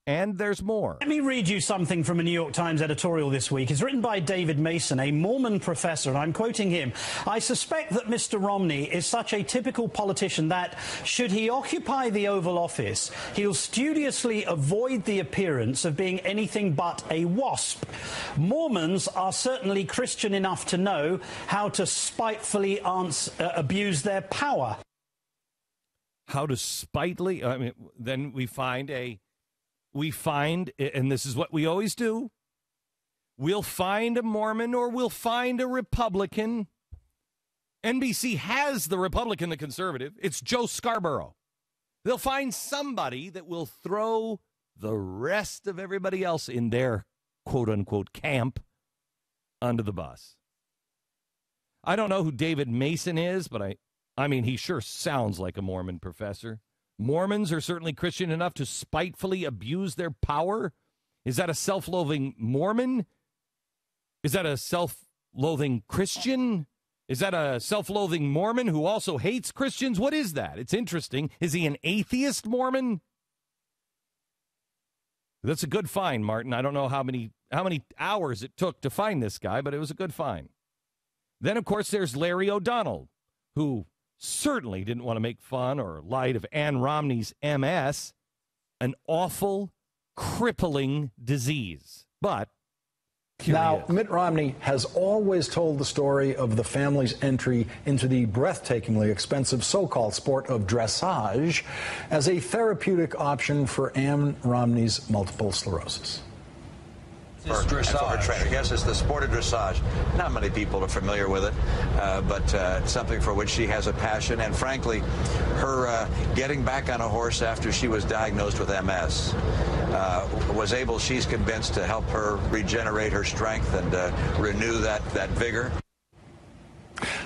And there's more. Let me read you something from a New York Times editorial this week. It's written by David Mason, a Mormon professor, and I'm quoting him. I suspect that Mr. Romney is such a typical politician that, should he occupy the Oval Office, he'll studiously avoid the appearance of being anything but a WASP. Mormons are certainly Christian enough to know how to spitefully abuse their power. How to spitefully? I mean, then we find, and this is what we always do, we'll find a Mormon or we'll find a Republican. NBC has the Republican, the conservative. It's Joe Scarborough. They'll find somebody that will throw the rest of everybody else in their quote-unquote camp under the bus. I don't know who David Mason is, but I mean, he sure sounds like a Mormon professor. Mormons are certainly Christian enough to spitefully abuse their power. Is that a self-loathing Mormon? Is that a self-loathing Christian? Is that a self-loathing Mormon who also hates Christians? What is that? It's interesting. Is he an atheist Mormon? That's a good find, Martin. I don't know how many hours it took to find this guy, but it was a good find. Then, of course, there's Larry O'Donnell, who certainly didn't want to make fun or light of Ann Romney's MS, an awful, crippling disease. But now, Mitt Romney has always told the story of the family's entry into the breathtakingly expensive so-called sport of dressage as a therapeutic option for Ann Romney's multiple sclerosis. It's dressage. Yes, it's the sport of dressage. Not many people are familiar with it, but it's something for which she has a passion. And frankly, her getting back on a horse after she was diagnosed with MS was able, she's convinced, to help her regenerate her strength and renew that vigor.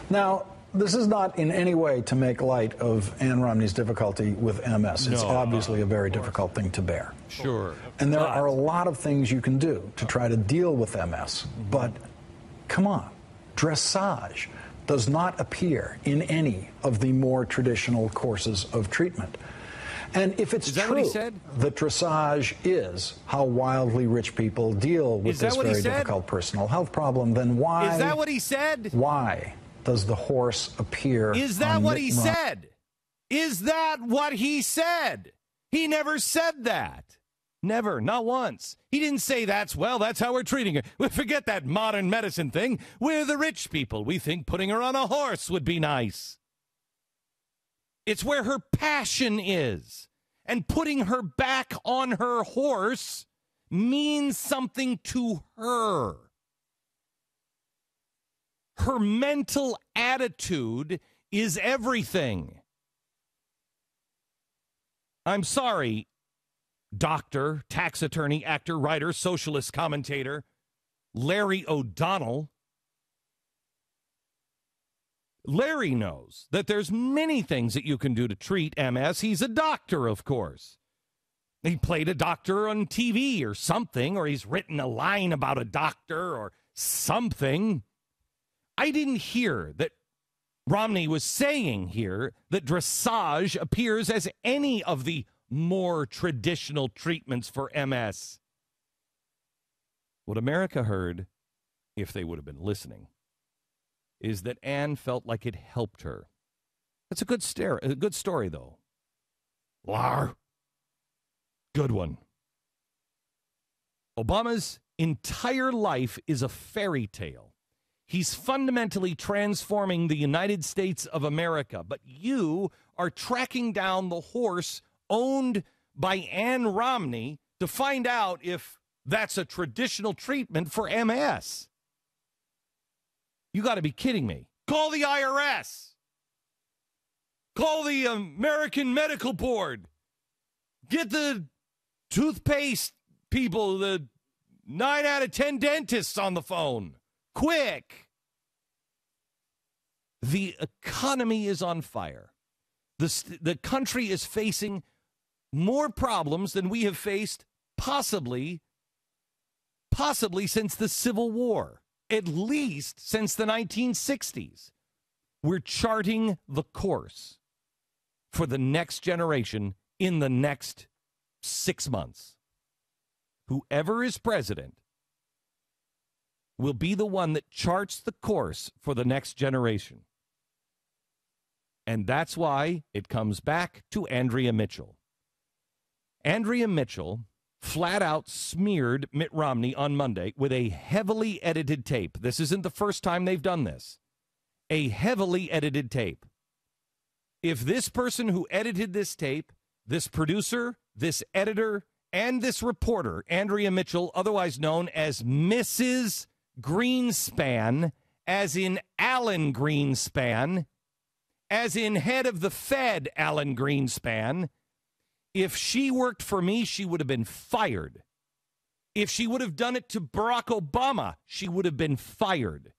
Now, this is not in any way to make light of Ann Romney's difficulty with MS. It's obviously a very difficult thing to bear. Sure. And there are a lot of things you can do to try to deal with MS. But come on, dressage does not appear in any of the more traditional courses of treatment. And if it's true that dressage is how wildly rich people deal with this very difficult personal health problem, then why... Is that what he said? Why does the horse appear? Is that what he said? Is that what he said? He never said that. Never, not once. He didn't say that's how we're treating her. We forget that modern medicine thing. We're the rich people. We think putting her on a horse would be nice. It's where her passion is. And putting her back on her horse means something to her. Her mental attitude is everything. I'm sorry, doctor, tax attorney, actor, writer, socialist commentator, Larry O'Donnell. Larry knows that there's many things that you can do to treat MS. He's a doctor, of course. He played a doctor on TV or something, or he's written a line about a doctor or something. I didn't hear that Romney was saying here that dressage appears as any of the more traditional treatments for MS. What America heard, if they would have been listening, is that Ann felt like it helped her. That's a good story, though. Lar. Good one. Obama's entire life is a fairy tale. He's fundamentally transforming the United States of America, but you are tracking down the horse owned by Ann Romney to find out if that's a traditional treatment for MS. You got to be kidding me. Call the IRS. Call the American Medical Board. Get the toothpaste people, the 9 out of 10 dentists on the phone. Quick. The economy is on fire. The country is facing more problems than we have faced possibly since the Civil War, at least since the 1960s. We're charting the course for the next generation in the next 6 months, whoever is president will be the one that charts the course for the next generation. And that's why it comes back to Andrea Mitchell. Andrea Mitchell flat out smeared Mitt Romney on Monday with a heavily edited tape. This isn't the first time they've done this. A heavily edited tape. If this person who edited this tape, this producer, this editor, and this reporter, Andrea Mitchell, otherwise known as Mrs. Greenspan, as in Alan Greenspan, as in head of the Fed, Alan Greenspan, if she worked for me, she would have been fired. If she would have done it to Barack Obama, she would have been fired.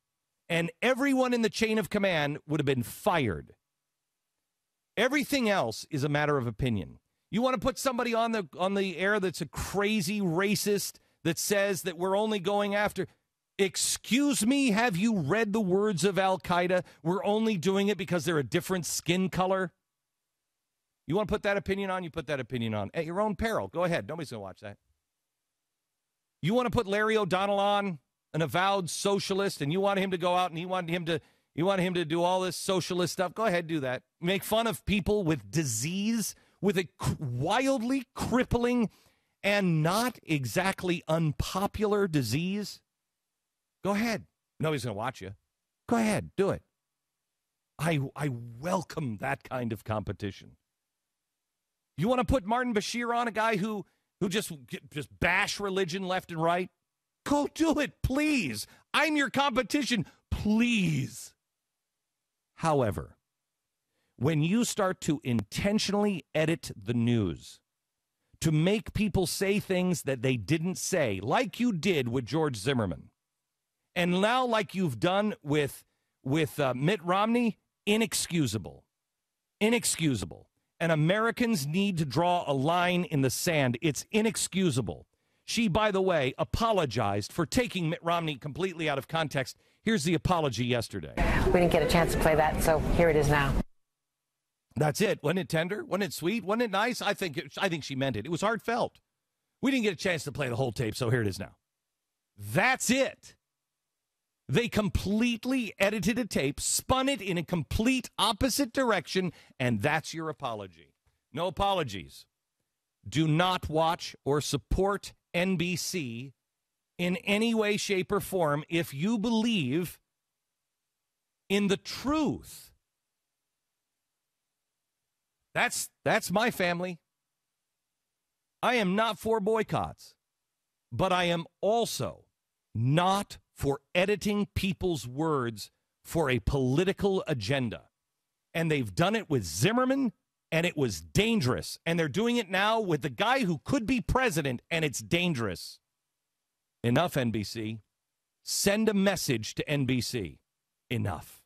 And everyone in the chain of command would have been fired. Everything else is a matter of opinion. You want to put somebody on the air that's a crazy racist that says that we're only going after... Excuse me, have you read the words of Al-Qaeda? We're only doing it because they're a different skin color. You want to put that opinion on? You put that opinion on at your own peril. Go ahead. Nobody's going to watch that. You want to put Larry O'Donnell on, an avowed socialist, and you want him to go out and you want him to do all this socialist stuff? Go ahead, do that. Make fun of people with disease, with a wildly crippling and not exactly unpopular disease. Go ahead. Nobody's going to watch you. Go ahead. Do it. I welcome that kind of competition. You want to put Martin Bashir on, a guy who just bash religion left and right? Go do it, please. I'm your competition. Please. However, when you start to intentionally edit the news to make people say things that they didn't say, like you did with George Zimmerman, and now like you've done with Mitt Romney, inexcusable. Inexcusable. And Americans need to draw a line in the sand. It's inexcusable. She, by the way, apologized for taking Mitt Romney completely out of context. Here's the apology yesterday. We didn't get a chance to play that, so here it is now. That's it. Wasn't it tender? Wasn't it sweet? Wasn't it nice? I think she meant it. It was heartfelt. We didn't get a chance to play the whole tape, so here it is now. That's it. They completely edited a tape, spun it in a complete opposite direction, and that's your apology. No apologies. Do not watch or support NBC in any way, shape, or form if you believe in the truth. That's my family. I am not for boycotts, but I am also not for editing people's words for a political agenda. And they've done it with Zimmerman, and it was dangerous. And they're doing it now with the guy who could be president, and it's dangerous. Enough, NBC. Send a message to NBC. Enough.